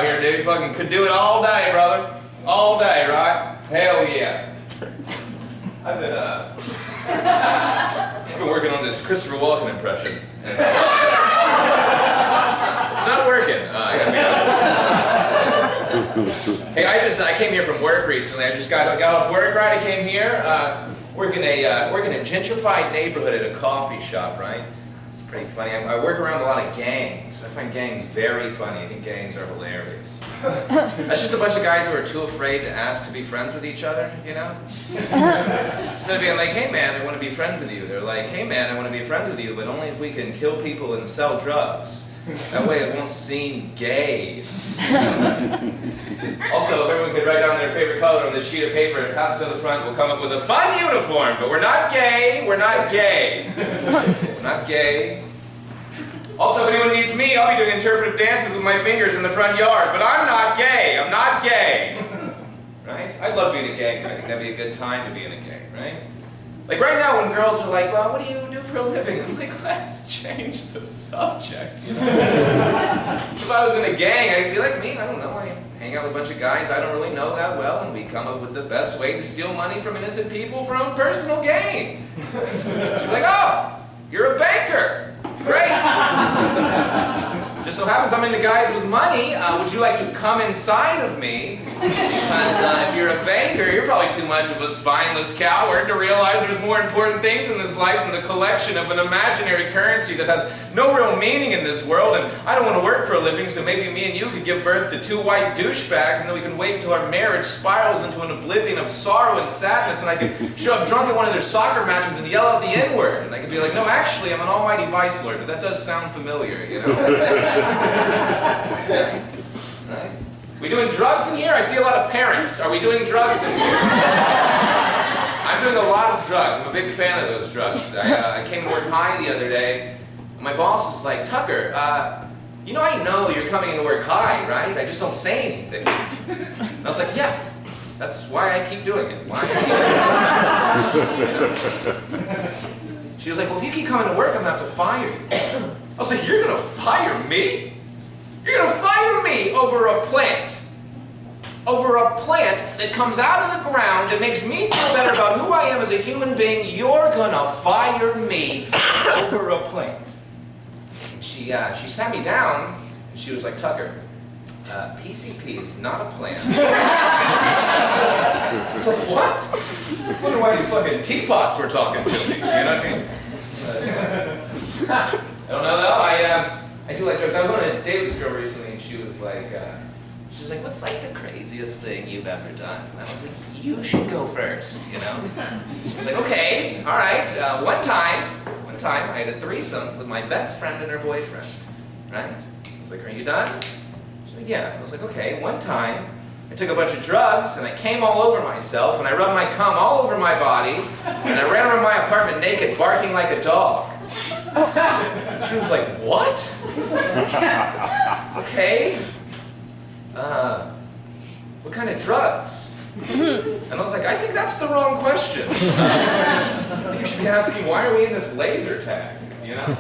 out here, dude. Fucking could do it all day, brother. All day, right? Hell yeah. I've been working on this Christopher Walken impression. It's not working. I gotta be honest. Hey, I came here from work recently. I just got off work, right? I came here, working a gentrified neighborhood at a coffee shop, right? It's pretty funny. I work around a lot of gangs. I find gangs very funny. I think gangs are hilarious. That's just a bunch of guys who are too afraid to ask to be friends with each other, you know? Instead of being like, hey man, I want to be friends with you, they're like, hey man, I want to be friends with you, but only if we can kill people and sell drugs. That way it won't seem gay. Also, if everyone could write down their favorite color on this sheet of paper and pass it to the front, we'll come up with a fun uniform, but we're not gay, we're not gay. We're not gay. Also, if anyone needs me, I'll be doing interpretive dances with my fingers in the front yard, but I'm not gay, I'm not gay. Right? I love being a gang. I think that'd be a good time to be in a gang, right? Like right now when girls are like, well, what do you do for a living? I'm like, let's change the subject, you know? If I was in a gang, I'd be like me, I don't know, I hang out with a bunch of guys I don't really know that well, and we come up with the best way to steal money from innocent people for own personal gain. She'd be like, oh, you're a banker. Great. Just so happens I'm into guys with money. Would you like to come inside of me? Because if you're a banker, you're probably too much of a spineless coward to realize there's more important things in this life than the collection of an imaginary currency that has no real meaning in this world. And I don't want to work for a living, so maybe me and you could give birth to two white douchebags, and then we can wait until our marriage spirals into an oblivion of sorrow and sadness, and I could show up drunk at one of their soccer matches and yell out the N-word. And I could be like, no, actually, I'm an almighty vice lord, but that does sound familiar, you know? Right? We doing drugs in here? I see a lot of parents. Are we doing drugs in here? I'm doing a lot of drugs. I'm a big fan of those drugs. I came to work high the other day. And my boss was like, Tucker, you know I know you're coming into work high, right? I just don't say anything. And I was like, yeah, that's why I keep doing it. Why I keep doing it. She was like, well, if you keep coming to work, I'm going to have to fire you. I was like, you're going to fire me? You're going to fire me over a plant. Over a plant that comes out of the ground that makes me feel better about who I am as a human being. You're going to fire me over a plant. And she sat me down and she was like, Tucker, PCP is not a plant. I was like, what? I wonder why these fucking teapots were talking to me. You know what I mean? I don't know though. I do like jokes. I was on a date with this girl recently, and she was like, what's like the craziest thing you've ever done? And I was like, you should go first, you know? She was like, okay, all right. One time, I had a threesome with my best friend and her boyfriend, right? I was like, are you done? She's like, yeah. I was like, okay. One time, I took a bunch of drugs, and I came all over myself, and I rubbed my cum all over my body, and I ran around my apartment naked, barking like a dog. She was like, what? Okay. What kind of drugs? And I was like, I think that's the wrong question. You should be asking, why are we in this laser tag? You know?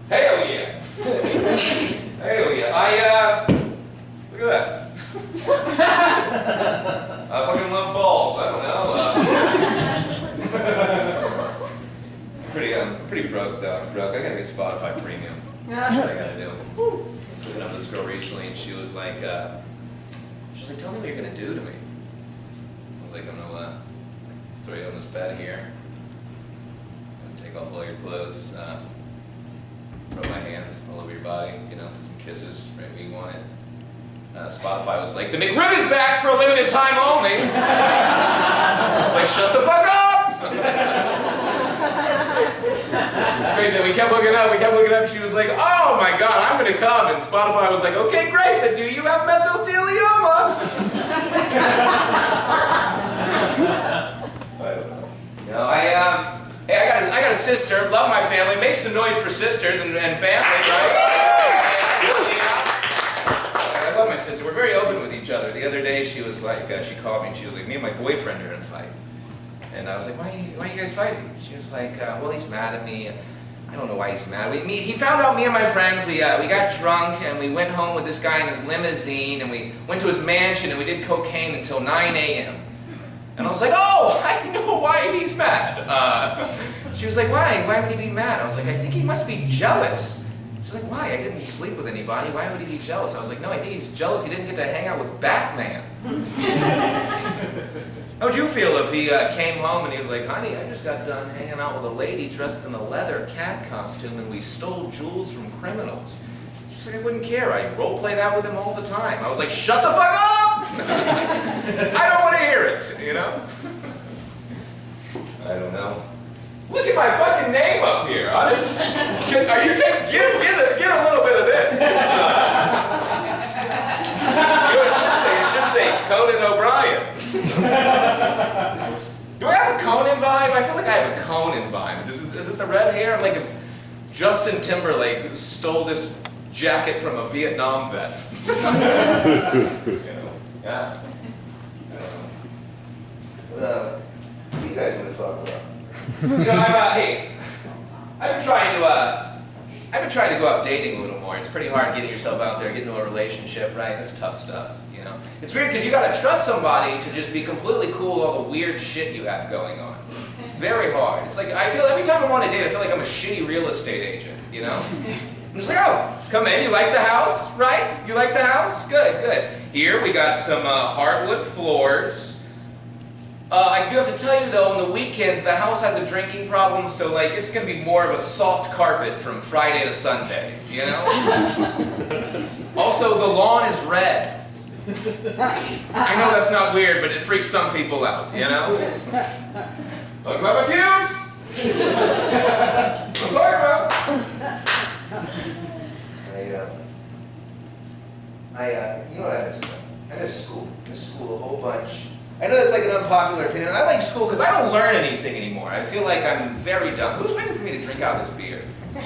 Hell yeah. Hell yeah. Look at that. I fucking love balls. I don't know. I'm pretty broke though. I'm broke. I gotta get Spotify Premium. That's what I gotta do. I was looking up this girl recently, and she was like, tell me what you're gonna do to me. I was like, I'm gonna throw you on this bed here. I'm gonna take off all your clothes, rub my hands all over your body, you know, put some kisses right where you want it. Spotify was like, the McRib is back for a limited time only. I was like, shut the fuck up! Crazy. We kept looking up. She was like, oh my god, I'm going to come. And Spotify was like, okay, great, but do you have mesothelioma? I don't know. No, hey, I got a sister. Love my family. Make some noise for sisters and family, right? I love my sister. We're very open with each other. The other day, she was like, she called me and she was like, me and my boyfriend are in a fight. And I was like, why are you guys fighting? She was like, well, he's mad at me. I don't know why he's mad. He found out me and my friends, we got drunk and we went home with this guy in his limousine and we went to his mansion and we did cocaine until 9 a.m. And I was like, oh, I know why he's mad. She was like, why? Why would he be mad? I was like, I think he must be jealous. She's like, why? I didn't sleep with anybody. Why would he be jealous? I was like, no, I think he's jealous he didn't get to hang out with Batman. How would you feel if he came home and he was like, honey, I just got done hanging out with a lady dressed in a leather cat costume and we stole jewels from criminals? She's like, I wouldn't care. I role play that with him all the time. I was like, shut the fuck up! I don't want to hear it, you know? I don't know. Look at my fucking name up here. Honest. Are you taking? Get a little bit of this. This is, you know what it should say? It should say Conan O'Brien. Do I have a Conan vibe? I feel like I have a Conan vibe. Is it the red hair? I'm like if Justin Timberlake stole this jacket from a Vietnam vet. You know? Yeah. What do you guys want to talk about? You know, I've been trying to go out dating a little more. It's pretty hard getting yourself out there, getting into a relationship, right? That's tough stuff, you know. It's weird because you got to trust somebody to just be completely cool with all the weird shit you have going on. It's very hard. It's like, I feel every time I'm on a date, I feel like I'm a shitty real estate agent, you know? I'm just like, oh, come in, you like the house, right? You like the house? Good, good. Here we got some hardwood floors. I do have to tell you though, on the weekends, the house has a drinking problem, so like it's going to be more of a soft carpet from Friday to Sunday, you know? Also, the lawn is red. I know that's not weird, but it freaks some people out, you know? Talking about my pubes! I'm talking about. You know what I miss? I miss school. I miss school a whole bunch. I know that's like an unpopular opinion. I like school because I don't learn anything anymore. I feel like I'm very dumb. Who's waiting for me to drink out of this beer? I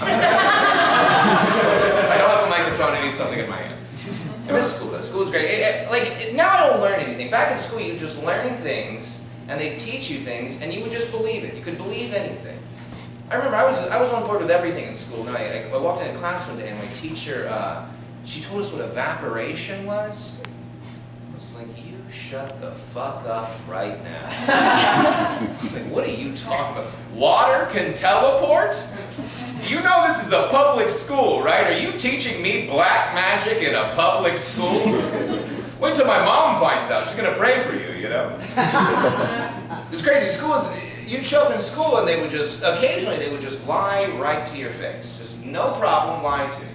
don't have a microphone. I need something in my hand. I miss school. School is great. Now I don't learn anything. Back in school, you just learn things, and they teach you things, and you would just believe it. You could believe anything. I remember I was on board with everything in school. And I walked into class one day, and my teacher, she told us what evaporation was. I was like, you shut the fuck up right now. I was like, what are you talking about? Water can teleport? You know this is a public school, right? Are you teaching me black magic in a public school? Wait till my mom finds out. She's going to pray for you, you know? It's crazy. School is, you'd show up in school and they would just, occasionally they would just lie right to your face. Just no problem lying to you.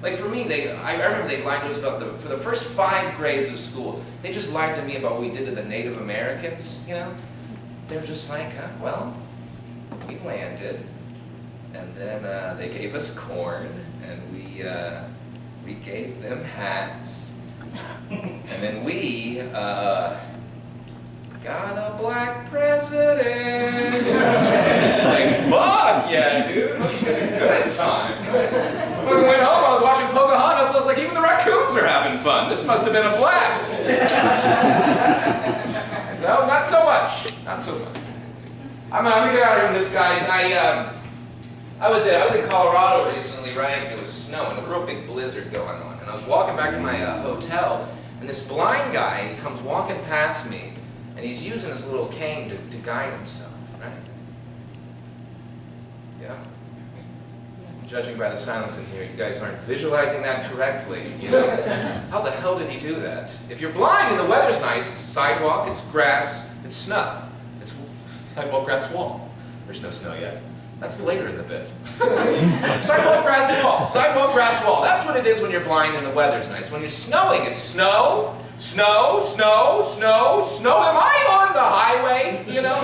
Like for me, I remember they lied to us about for the first 5 grades of school, they just lied to me about what we did to the Native Americans, you know? They were just like, well, we landed, and then they gave us corn, and we gave them hats, and then we got a black president. It's like, fuck yeah, dude, let's get a good time. When I went home, I was watching Pocahontas, I was like, even the raccoons are having fun. This must have been a blast. No, not so much. Not so much. I'm gonna get out of here with this, guys. I was in Colorado recently, right? It was snowing, a real big blizzard going on. And I was walking back to my hotel, and this blind guy comes walking past me, and he's using his little cane to guide himself, right? Yeah? Judging by the silence in here, you guys aren't visualizing that correctly. You know? How the hell did he do that? If you're blind and the weather's nice, it's sidewalk, it's grass, it's snow. It's sidewalk, grass, wall. There's no snow yet. That's later in the bit. Sidewalk, grass, wall. Sidewalk, grass, wall. That's what it is when you're blind and the weather's nice. When you're snowing, it's snow, snow, snow, snow, snow. Am I on the highway? You know?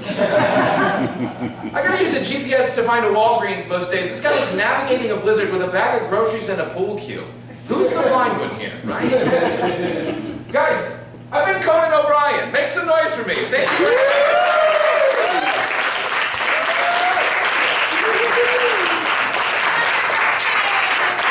I gotta use a GPS to find a Walgreens most days. This guy was navigating a blizzard with a bag of groceries and a pool cue. Who's the blind one here, right? Guys, I've been Conan O'Brien. Make some noise for me. Thank you very much.